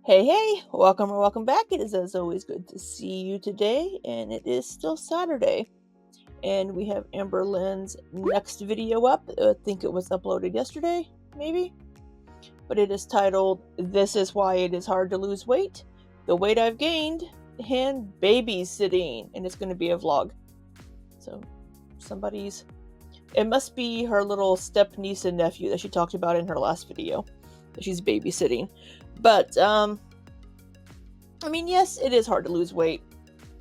Hey, hey, welcome or welcome back. It is as always good to see you today, and it is still Saturday. And we have Amberlynn's next video up. I think it was uploaded yesterday, maybe. But it is titled, This is Why It Is Hard to Lose Weight, The Weight I've Gained, and Babysitting. And it's going to be a vlog. So it must be her little step niece and nephew that she talked about in her last video that she's babysitting. But, yes, it is hard to lose weight.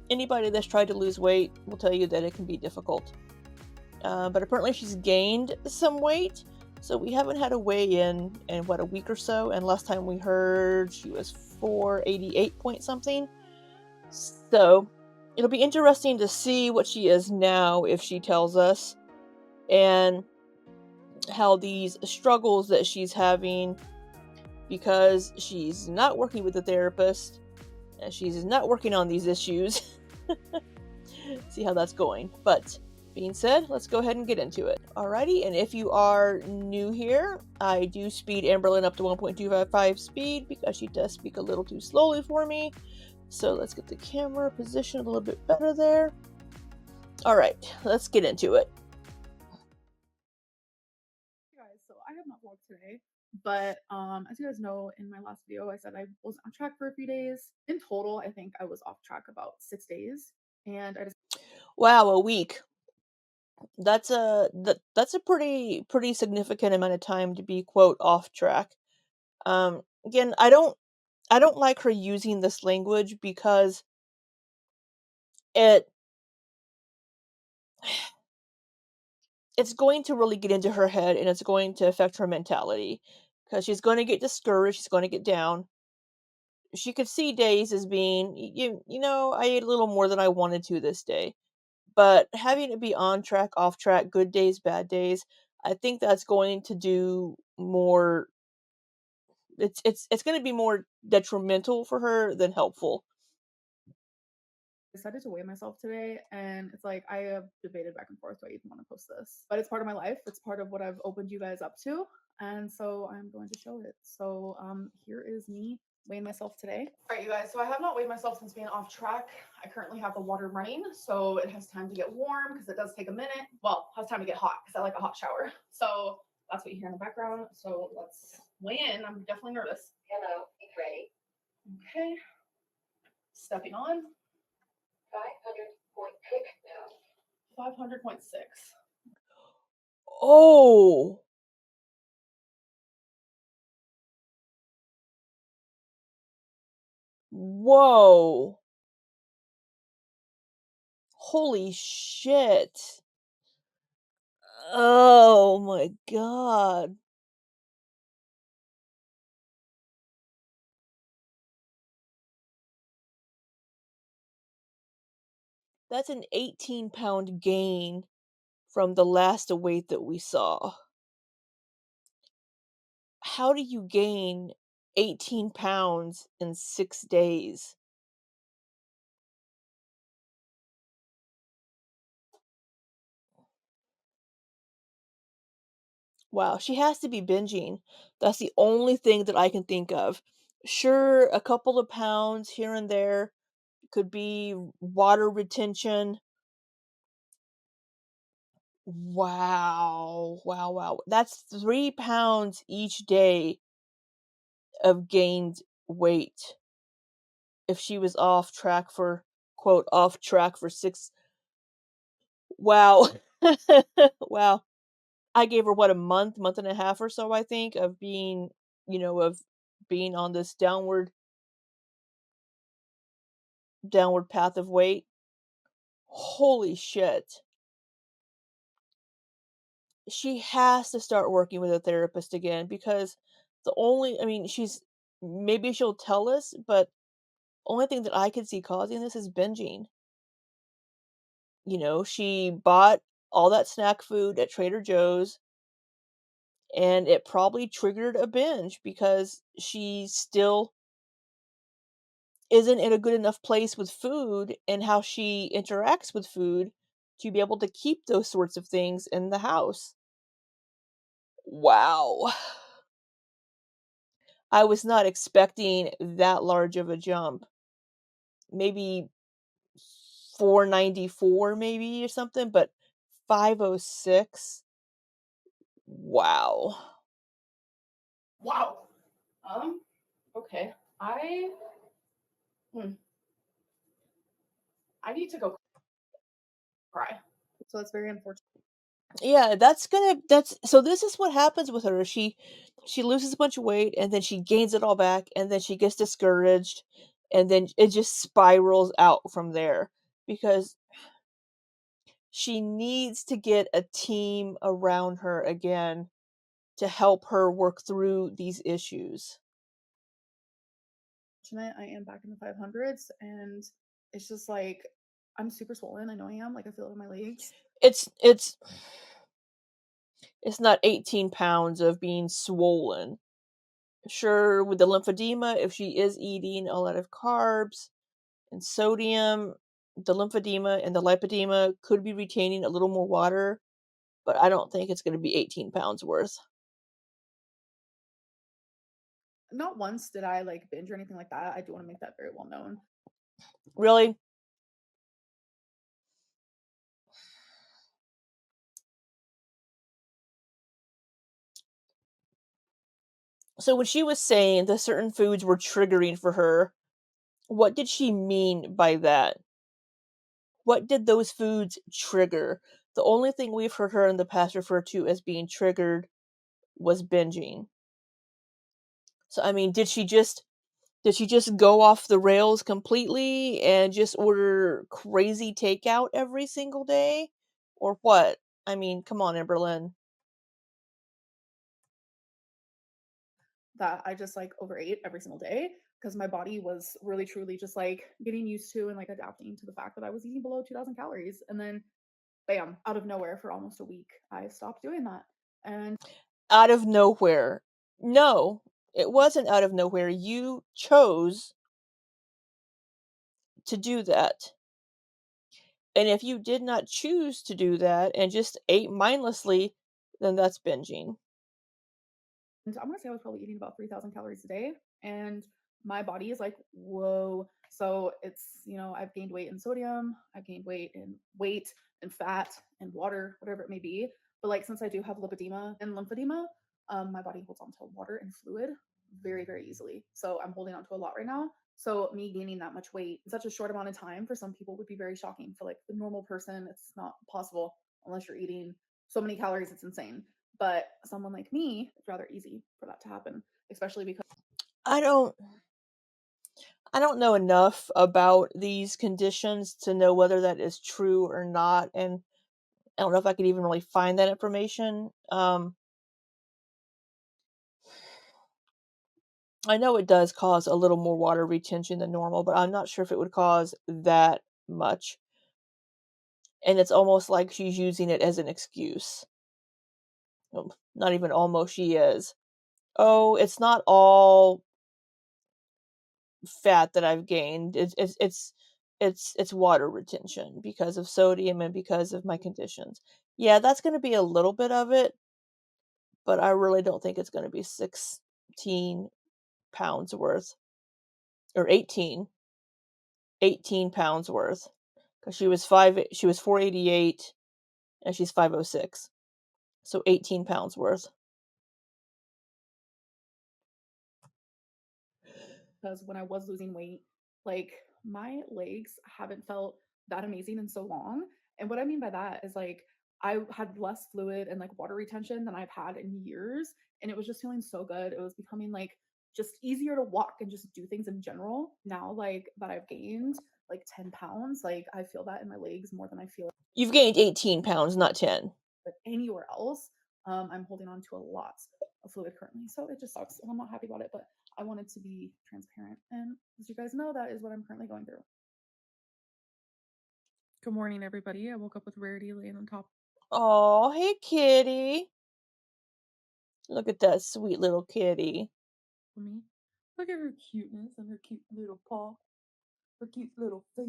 Anybody that's tried to lose weight will tell you that it can be difficult. But apparently she's gained some weight, so we haven't had a weigh-in in, what, a week or so, and last time we heard she was 488 point something. So it'll be interesting to see what she is now if she tells us, and how these struggles that she's having, because she's not working with a therapist, and she's not working on these issues. See how that's going. But being said, let's go ahead and get into it. Alrighty, and if you are new here, I do speed Amberlynn up to 1.255 speed because she does speak a little too slowly for me. So let's get the camera positioned a little bit better there. Alright, let's get into it. Hey guys, so I have not vlogged today, but as you guys know, in my last video I said I was on track for a few days. In total, I think I was off track about 6 days, and I just Wow, a week. That's a pretty significant amount of time to be, quote, off track. Again, I don't like her using this language because it it's going to really get into her head, and it's going to affect her mentality because she's going to get discouraged, she's going to get down. She could see days as being, I ate a little more than I wanted to this day, but having it be on track, off track, good days, bad days, I think that's going to do more. It's going to be more detrimental for her than helpful. decided to weigh myself today, and it's like I have debated back and forth, do I even want to post this? But it's part of my life, it's part of what I've opened you guys up to, and so I'm going to show it. So here is me weighing myself today. All right, you guys, so I have not weighed myself since being off track. I currently have the water running, so it has time to get warm because it does take a minute. Well, it has time to get hot because I like a hot shower. So that's what you hear in the background. So let's weigh in. I'm definitely nervous. Hello, it's ready. Okay, stepping on. 500.6 now. 500.6. Oh, whoa. Holy shit. Oh my god. That's an 18-pound gain from the last weight that we saw. How do you gain 18 pounds in 6 days? Wow, she has to be binging. That's the only thing that I can think of. Sure, a couple of pounds here and there could be water retention. Wow. Wow, wow. That's 3 pounds each day of gained weight if she was off track for, quote, "off track for 6." Wow. Wow. I gave her, what, a month and a half or so, I think, of being, of being on this downward path of weight. Holy shit. She has to start working with a therapist again because she's maybe she'll tell us, but only thing that I could see causing this is binging. She bought all that snack food at Trader Joe's, and it probably triggered a binge because she still isn't in a good enough place with food and how she interacts with food to be able to keep those sorts of things in the house. Wow. I was not expecting that large of a jump. Maybe 494 maybe or something, but 506? Wow. Wow. Um, okay. Hmm, I need to go cry. So that's very unfortunate. Yeah, that's so this is what happens with her. She loses a bunch of weight and then she gains it all back and then she gets discouraged and then it just spirals out from there because she needs to get a team around her again to help her work through these issues. I am back in the 500s, and it's just like I'm super swollen. I know I am. Like I feel it in my legs. It's it's not 18 pounds of being swollen. Sure, with the lymphedema, if she is eating a lot of carbs and sodium, the lymphedema and the lipedema could be retaining a little more water, but I don't think it's going to be 18 pounds worth. Not once did I like binge or anything like that. I do want to make that very well known. Really? So when she was saying that certain foods were triggering for her, what did she mean by that? What did those foods trigger? The only thing we've heard her in the past refer to as being triggered was binging. So I mean, did she just go off the rails completely and just order crazy takeout every single day? Or what? I mean, come on, Amberlynn. That I just like overate every single day because my body was really truly just like getting used to and like adapting to the fact that I was eating below 2,000 calories. And then, bam, out of nowhere for almost a week, I stopped doing that. And Out of nowhere. No, it wasn't out of nowhere. You chose to do that. And if you did not choose to do that and just ate mindlessly, then that's binging. I'm gonna say I was probably eating about 3,000 calories a day, and my body is like, whoa. So it's I've gained weight in sodium, I've gained weight and fat and water, whatever it may be. But like since I do have lipedema and lymphedema, my body holds on to water and fluid very very easily. So I'm holding on to a lot right now. So me gaining that much weight in such a short amount of time for some people would be very shocking. For like the normal person, it's not possible unless you're eating so many calories. It's insane. But someone like me, it's rather easy for that to happen, especially because I don't I don't know enough about these conditions to know whether that is true or not, and I don't know if I could even really find that information. I know it does cause a little more water retention than normal, but I'm not sure if it would cause that much. And it's almost like she's using it as an excuse. Not even almost, she is. Oh, it's not all fat that I've gained. It's water retention because of sodium and because of my conditions. Yeah, that's going to be a little bit of it, but I really don't think it's going to be 16 pounds worth or 18 pounds worth because she was 488 and she's 506. So 18 pounds worth. when I was losing weight, like my legs haven't felt that amazing in so long. And what I mean by that is like I had less fluid and like water retention than I've had in years. And it was just feeling so good. It was becoming like just easier to walk and just do things in general. Now, like that I've gained like 10 pounds, like I feel that in my legs more than I feel You've gained 18 pounds, not 10. it anywhere else. I'm holding on to a lot of fluid currently. So it just sucks. And I'm not happy about it, but I wanted to be transparent. And as you guys know, that is what I'm currently going through. Good morning, everybody. I woke up with Rarity laying on top Oh, hey kitty. Look at that sweet little kitty. of me. Look at her cuteness and her cute little paw, her cute little face.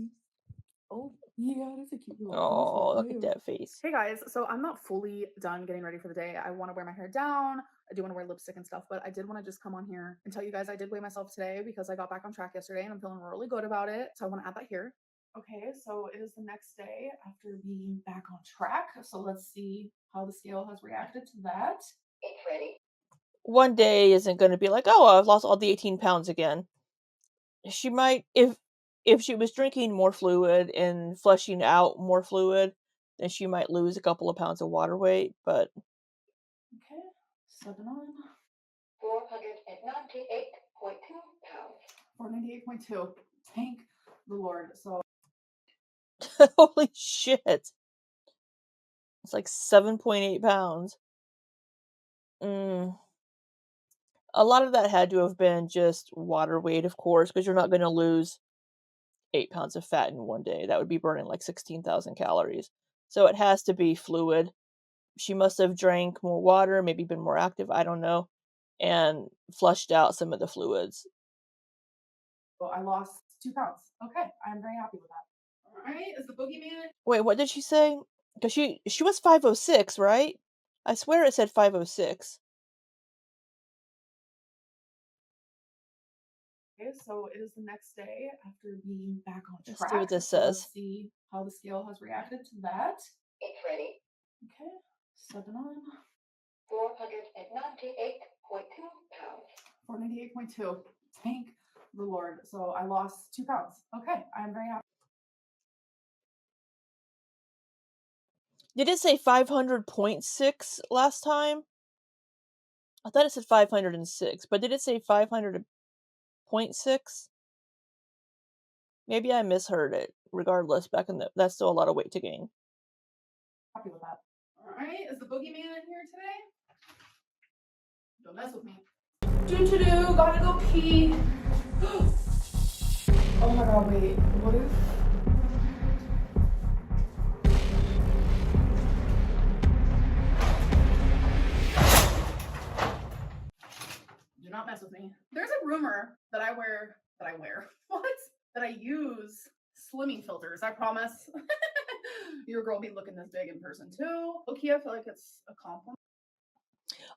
Oh, yeah, that's a cute little Oh, look at ponytail. that face. Hey guys, so I'm not fully done getting ready for the day. I want to wear my hair down. I do want to wear lipstick and stuff, but I did want to just come on here and tell you guys I did weigh myself today because I got back on track yesterday and I'm feeling really good about it. So I want to add that here. Okay, so it is the next day after being back on track. So let's see how the scale has reacted to that. One day isn't going to be like, oh, I've lost all the 18 pounds again. She might, if she was drinking more fluid and flushing out more fluid, then she might lose a couple of pounds of water weight. But Okay, 7 on. 498.2. Thank the Lord. So holy shit, it's like 7.8 pounds. Mm. A lot of that had to have been just water weight, of course, because you're not going to lose 8 pounds of fat in one day. That would be burning like 16,000 calories. So it has to be fluid. She must have drank more water, maybe been more active, I don't know, and flushed out some of the fluids. I lost 2 pounds. Okay, I'm very happy with that. All right, is the boogeyman? Wait, what did she say? Because she was 506, right? I swear it said 506. Okay, so it is the next day after being back on Let's see what track. this So says. let's see how the scale has reacted to that. Okay, 7 on. 498.2. Thank the Lord. So I lost 2 pounds. Okay, I'm very happy. Did it say 500.6 last time? I thought it said 506, but did it say 500.6? Maybe I misheard it. Regardless, back in that's still a lot of weight to gain. Happy with that. All right, is the boogeyman in here today? Don't mess with me. Do, gotta go pee. Oh my god, wait. What if? Do not mess with me. There's a rumor that I wear, what? That I use slimming filters. I promise. Your girl be looking this big in person too. Okay, I feel like it's a compliment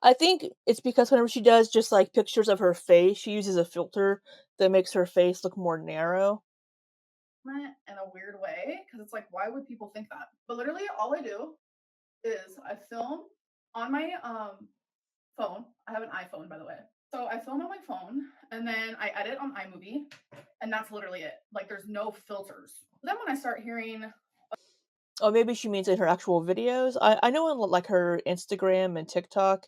I think it's because whenever she does just like pictures of her face, she uses a filter that makes her face look more narrow. in a weird way because it's like, why would people think that? But literally, all I do is I film on my phone. I have an iPhone, by the way. So I film on my phone and then I edit on iMovie, and that's literally it. Like, there's no filters. Then when I start hearing, Oh, maybe she means in her actual videos. I know in like her Instagram and TikTok,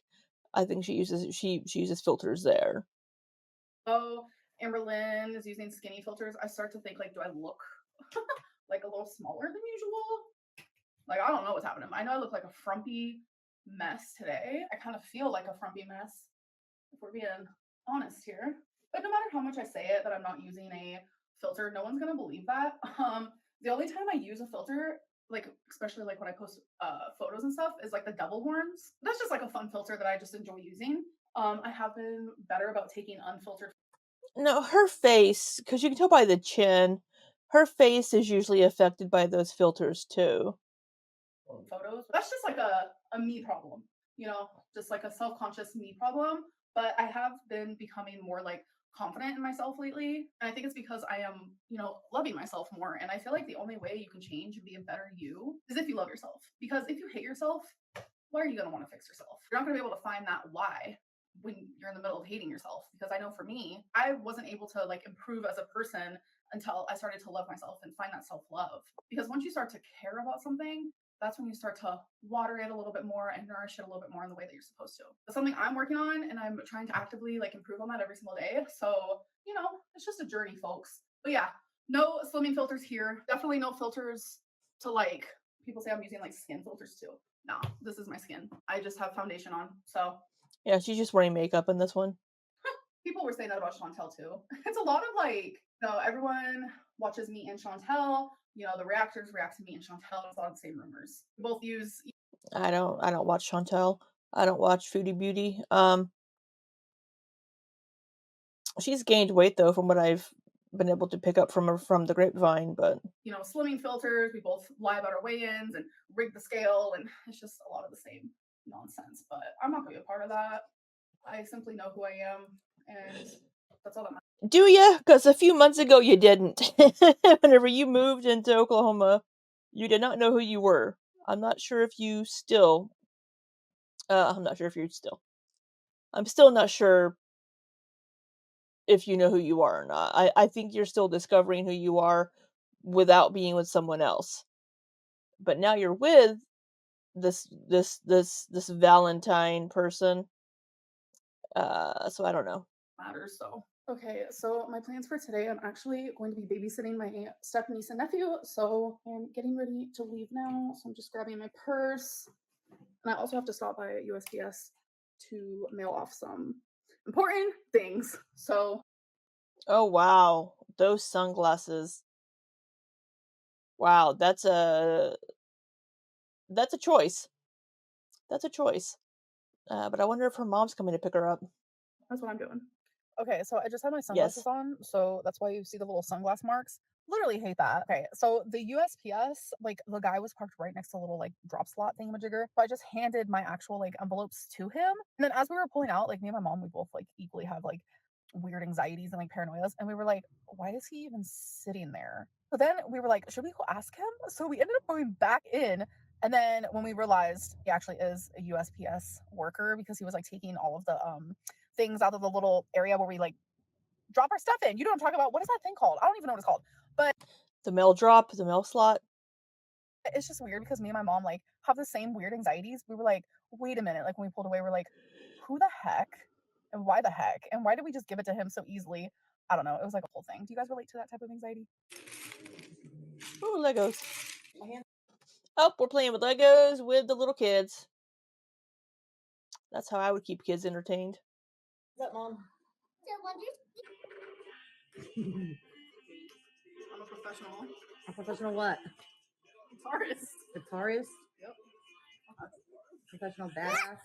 I think she uses filters there. oh, Amberlynn is using skinny filters, I start to think, like, do I look like a little smaller than usual? Like, I don't know what's happening. I know I look like a frumpy mess today. I kind of feel like a frumpy mess, if we're being honest here. But no matter how much I say it that I'm not using a filter, no one's gonna believe that. The only time I use a filter, like especially like when I post photos and stuff, is like the devil horns. That's just like a fun filter that I just enjoy using. I have been better about taking unfiltered No, her face, because you can tell by the chin, her face is usually affected by those filters too. photos. That's just like a me problem, just like a self-conscious me problem. But I have been becoming more like confident in myself lately. And I think it's because I am, loving myself more. And I feel like the only way you can change and be a better you is if you love yourself. Because if you hate yourself, why are you going to want to fix yourself? You're not going to be able to find that why when you're in the middle of hating yourself. Because I know for me, I wasn't able to like improve as a person until I started to love myself and find that self love. Because once you start to care about something, that's when you start to water it a little bit more and nourish it a little bit more in the way that you're supposed to. That's something I'm working on, and I'm trying to actively like improve on that every single day. So, it's just a journey, folks. But yeah, no slimming filters here. Definitely no filters to like people say I'm using like skin filters too. No, this is my skin. I just have foundation on. So Yeah, she's just wearing makeup in this one. people were saying that about Chantel too. It's a lot of like, everyone watches me and Chantel. The reactors react to me and Chantel. It's all the same rumors. We both use. I don't watch Chantel. I don't watch Foodie Beauty. She's gained weight though from what I've been able to pick up from the grapevine, but slimming filters. We both lie about our weigh-ins and rig the scale, and it's just a lot of the same nonsense. But I'm not going to be a part of that. I simply know who I am, and that's all that matters. do you? Because a few months ago you didn't. Whenever you moved into Oklahoma, you did not know who you were. I'm not sure if you still. I'm not sure if you're still. I'm still not sure if you know who you are or not. I think you're still discovering who you are without being with someone else. But now you're with this Valentine person. So I don't know. Matters. So okay, so my plans for today, I'm actually going to be babysitting my step niece and nephew. So I'm getting ready to leave now. So I'm just grabbing my purse, and I also have to stop by USPS to mail off some important things. So Oh wow, those sunglasses. Wow, that's a choice. That's a choice. But I wonder if her mom's coming to pick her up. that's what I'm doing. Okay, so I just had my Yes. sunglasses on, so that's why you see the little sunglass marks. Literally hate that. Okay, so the USPS, like the guy was parked right next to a little like drop slot thingamajigger. So I just handed my actual like envelopes to him. And then as we were pulling out, like me and my mom, we both like equally have like weird anxieties and like paranoias. And we were like, why is he even sitting there? So then we were like, should we go ask him? So we ended up going back in. And then when we realized he actually is a USPS worker because he was like taking all of the things out of the little area where we like drop our stuff in. You know what I'm talking about? What is that thing called? I don't even know what it's called. But The mail drop, the mail slot. it's just weird because me and my mom like have the same weird anxieties. We were like, wait a minute. Like when we pulled away, we're like, who the heck? And why the heck? And why did we just give it to him so easily? I don't know. It was like a whole thing. Do you guys relate to that type of anxiety? Ooh, Legos. Oh, we're playing with Legos with the little kids. That's how I would keep kids entertained. What's up, mom? I'm a professional A professional what? guitarist. Guitarist? Yep. Professional badass?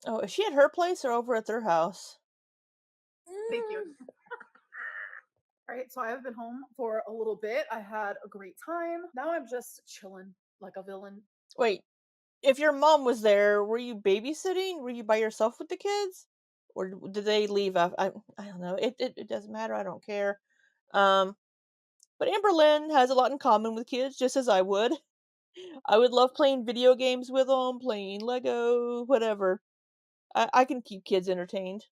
Oh, is she at her place or over at their house? Thank you. All right, so I have been home for a little bit. I had a great time. Now I'm just chilling like a villain. Wait, if your mom was there, were you babysitting? Were you by yourself with the kids? Or did they leave? I don't know. It doesn't matter. I don't care. Um, but Amberlynn has a lot in common with kids, just as I would. I would love playing video games with them, playing Lego, whatever. I can keep kids entertained.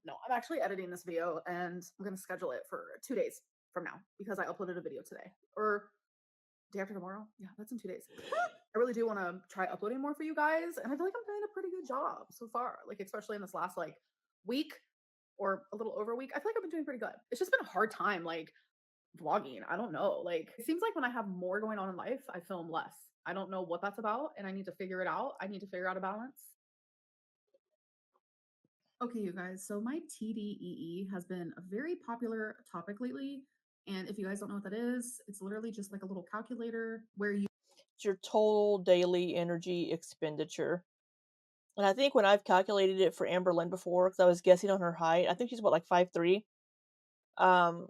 No, I'm actually editing this video and I'm going to schedule it for 2 days from now because I uploaded a video today or day after tomorrow. Yeah, that's in 2 days. I really do want to try uploading more for you guys. And I feel like I'm doing a pretty good job so far. Like, especially in this last like week or a little over a week. I feel like I've been doing pretty good. It's just been a hard time, like vlogging. I don't know. Like, it seems like when I have more going on in life, I film less. I don't know what that's about. And I need to figure it out. I need to figure out a balance. Okay, you guys, so my TDEE has been a very popular topic lately. And if you guys don't know what that is, it's literally just like a little calculator where you It's your total daily energy expenditure. And I think when I've calculated it for Amberlynn before, because I was guessing on her height, I think she's what, like 5'3". Um,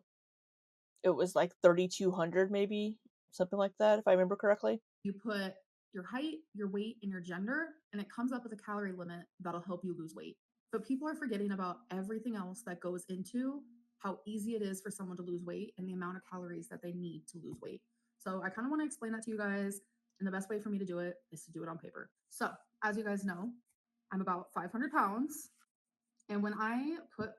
it was like 3,200 maybe, something like that, if I remember correctly. put your height, your weight, and your gender, and it comes up with a calorie limit that'll help you lose weight. But people are forgetting about everything else that goes into how easy it is for someone to lose weight and the amount of calories that they need to lose weight. So I kind of want to explain that to you guys. And the best way for me to do it is to do it on paper. So, as you guys know, I'm about 500 pounds. And when I put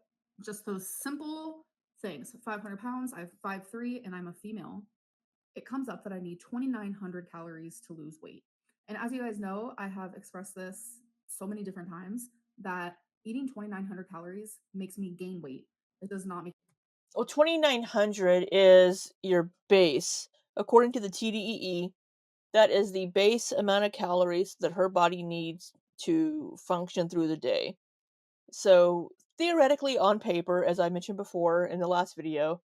just those simple things, 500 pounds, I'm 5'3", and I'm a female, it comes up that I need 2,900 calories to lose weight. And as you guys know, I have expressed this so many different times that eating 2,900 calories makes me gain weight. It does not make. Well, 2,900 is your base. According to the TDEE, that is the base amount of calories that her body needs to function through the day. So, theoretically, on paper, as I mentioned before in the last video,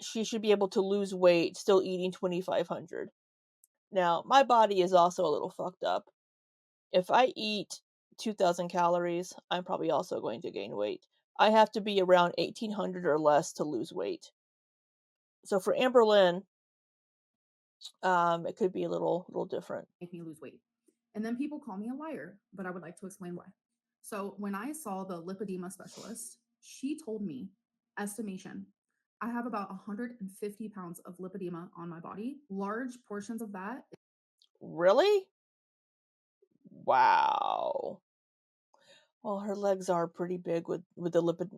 she should be able to lose weight still eating 2,500. Now, my body is also a little fucked up. If I eat 2,000 calories, I'm probably also going to gain weight. I have to be around 1,800 or less to lose weight. So for Amberlynn, it could be a little different. Make me lose weight. And then people call me a liar, but I would like to explain why. So when I saw the lipedema specialist, she told me, estimation, I have about 150 pounds of lipedema on my body. Large portions of that. Really? Wow. Well, her legs are pretty big with the lipid.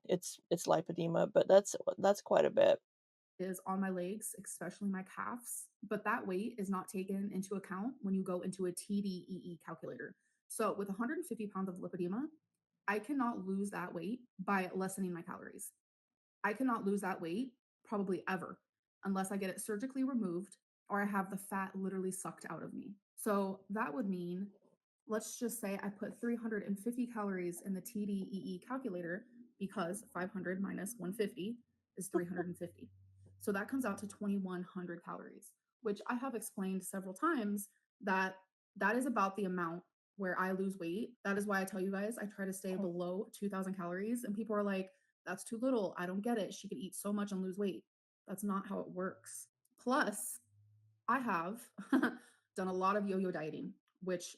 It's lipedema, but that's quite a bit. Is on my legs, especially my calves, but that weight is not taken into account when you go into a TDEE calculator. So with 150 pounds of lipedema, I cannot lose that weight by lessening my calories. I cannot lose that weight probably ever unless I get it surgically removed or I have the fat literally sucked out of me. So that would mean, let's just say I put 350 calories in the TDEE calculator because 500 minus 150 is 350. So that comes out to 2,100 calories, which I have explained several times that that is about the amount where I lose weight. That is why I tell you guys I try to stay below 2,000 calories. And people are like, that's too little. I don't get it. She could eat so much and lose weight. That's not how it works. Plus, I have done a lot of yo yo dieting, which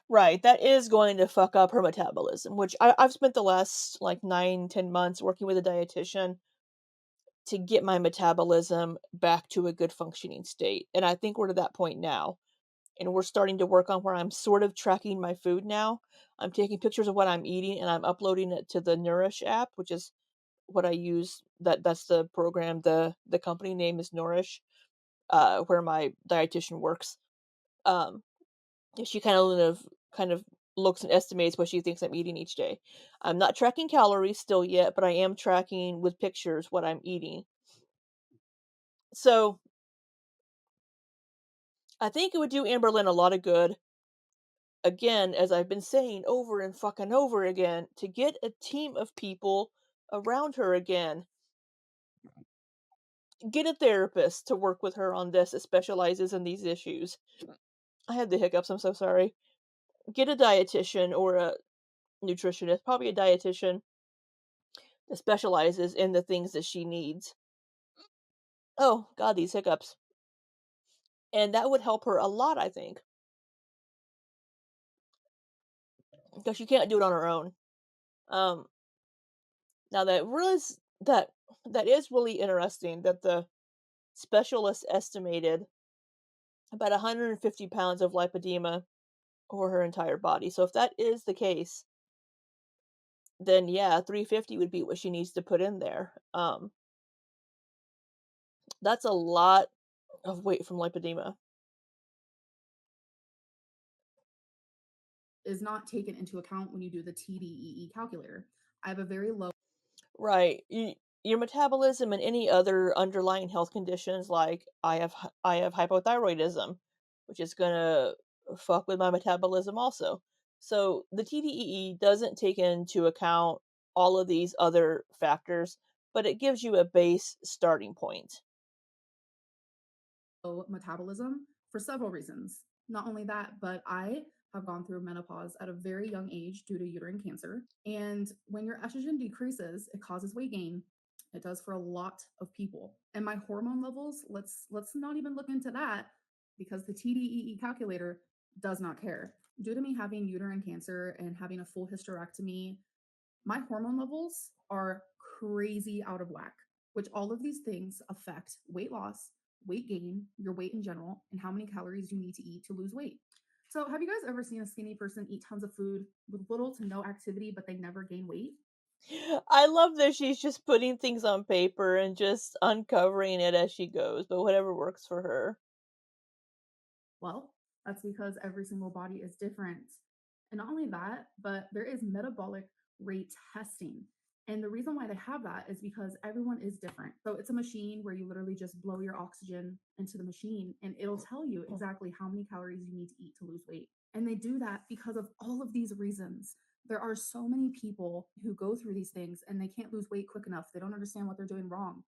Right, that is going to fuck up her metabolism, which I've spent the last like 9, 10 months working with a dietitian to get my metabolism back to a good functioning state. And I think we're to that point now. And we're starting to work on where I'm sort of tracking my food now. I'm taking pictures of what I'm eating and I'm uploading it to the Nourish app, which is what I use. That's the program. The company name is Nourish, where my dietitian works. Um, she kind of looks and estimates what she thinks I'm eating each day. I'm not tracking calories still yet, but I am tracking with pictures what I'm eating. So I think it would do Amberlynn a lot of good, again, as I've been saying over and fucking over again, to get a team of people around her again. Get a therapist to work with her on this that specializes in these issues. I had the hiccups, I'm so sorry. Get a dietitian or a nutritionist, probably a dietitian that specializes in the things that she needs. Oh, God, these hiccups. And that would help her a lot, I think, because she can't do it on her own. Um, Now that is really interesting that the specialist estimated about 150 pounds of lipedema over her entire body. So if that is the case, then yeah, 350 would be what she needs to put in there. That's a lot of weight from lipedema. is not taken into account when you do the TDEE calculator. I have a very low. Right. Your metabolism and any other underlying health conditions, like I have hypothyroidism, which is gonna fuck with my metabolism also. So the TDEE doesn't take into account all of these other factors, but it gives you a base starting point. Metabolism for several reasons. Not only that, but I have gone through menopause at a very young age due to uterine cancer. And when your estrogen decreases, it causes weight gain. It does for a lot of people. And my hormone levels, let's not even look into that because the TDEE calculator does not care. Due to me having uterine cancer and having a full hysterectomy, my hormone levels are crazy out of whack, which all of these things affect weight loss, weight gain, your weight in general, and how many calories you need to eat to lose weight. So, have you guys ever seen a skinny person eat tons of food with little to no activity, but they never gain weight? I love that she's just putting things on paper and just uncovering it as she goes, but whatever works for her. Well, that's because every single body is different. And not only that, but there is metabolic rate testing. And the reason why they have that is because everyone is different. So it's a machine where you literally just blow your oxygen into the machine and it'll tell you exactly how many calories you need to eat to lose weight. And they do that because of all of these reasons. There are so many people who go through these things and they can't lose weight quick enough. They don't understand what they're doing wrong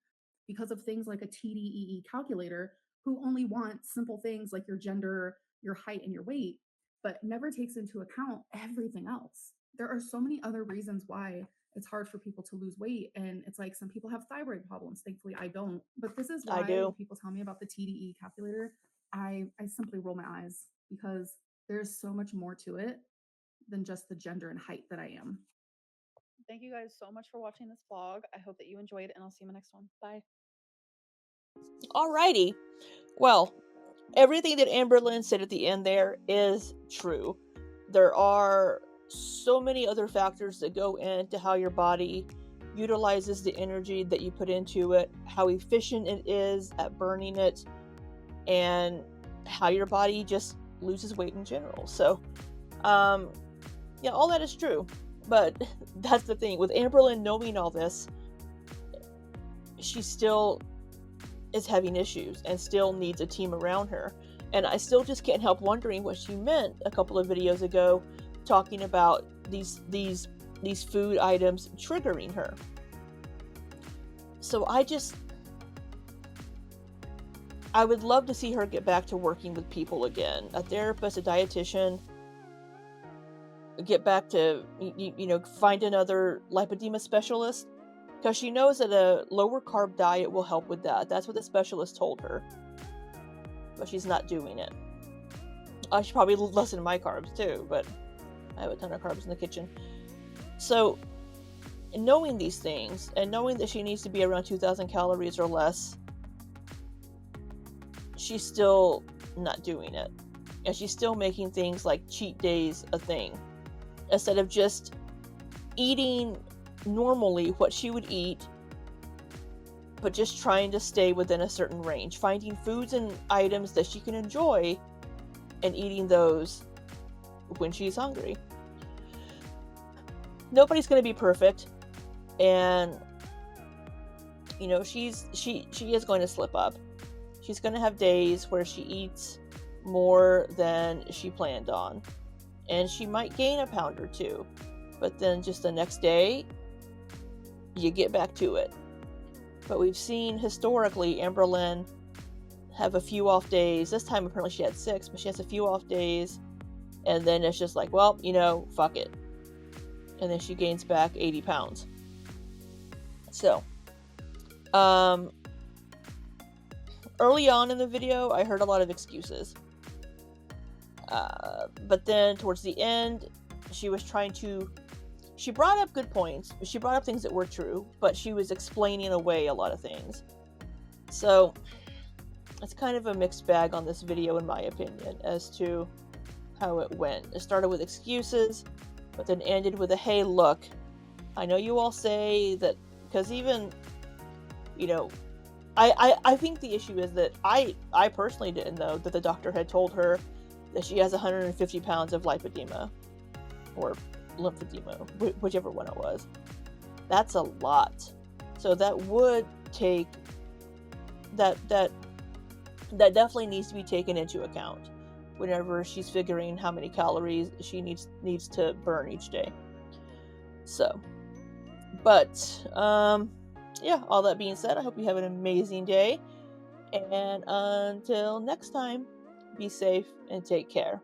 because of things like a TDEE calculator who only want simple things like your gender, your height, and your weight, but never takes into account everything else. there are so many other reasons why it's hard for people to lose weight. And it's like some people have thyroid problems. Thankfully, I don't. But this is I why when do. people tell me about the TDE calculator, I simply roll my eyes because there's so much more to it than just the gender and height that I am. Thank you guys so much for watching this vlog. I hope that you enjoyed, and I'll see you in the next one. Bye. Alrighty. Well, everything that Amberlynn said at the end there is true. There are so many other factors that go into how your body utilizes the energy that you put into it, how efficient it is at burning it, and how your body just loses weight in general. So, yeah, all that is true. But that's the thing with Amberlynn knowing all this, she still is having issues and still needs a team around her. And I still just can't help wondering what she meant a couple of videos ago, talking about these food items triggering her. So I would love to see her get back to working with people again, a therapist, a dietitian, get back to find another lipedema specialist, because she knows that a lower carb diet will help with that. That's what the specialist told her, but she's not doing it. I should probably lessen my carbs too, but I have a ton of carbs in the kitchen. So knowing these things and knowing that she needs to be around 2,000 calories or less, she's still not doing it. And she's still making things like cheat days a thing, instead of just eating normally what she would eat, but just trying to stay within a certain range, finding foods and items that she can enjoy and eating those when she's hungry. Nobody's going to be perfect, and she is going to slip up. She's going to have days where she eats more than she planned on, and she might gain a pound or two, but then just the next day you get back to it. But we've seen historically Amberlynn have a few off days. This time apparently she had 6, but she has a few off days, and then it's just like, well, fuck it, and then she gains back 80 pounds. So early on in the video I heard a lot of excuses, but then towards the end she brought up good points. She brought up things that were true, but she was explaining away a lot of things. So it's kind of a mixed bag on this video, in my opinion, as to how it went. It started with excuses, but then ended with a, hey, look, I know you all say that, because even, I think the issue is that I personally didn't know that the doctor had told her that she has 150 pounds of lipedema, or lymphedema, whichever one it was. That's a lot. So that would take that definitely needs to be taken into account whenever she's figuring how many calories she needs to burn each day. So, but yeah, all that being said, I hope you have an amazing day, and until next time, be safe and take care.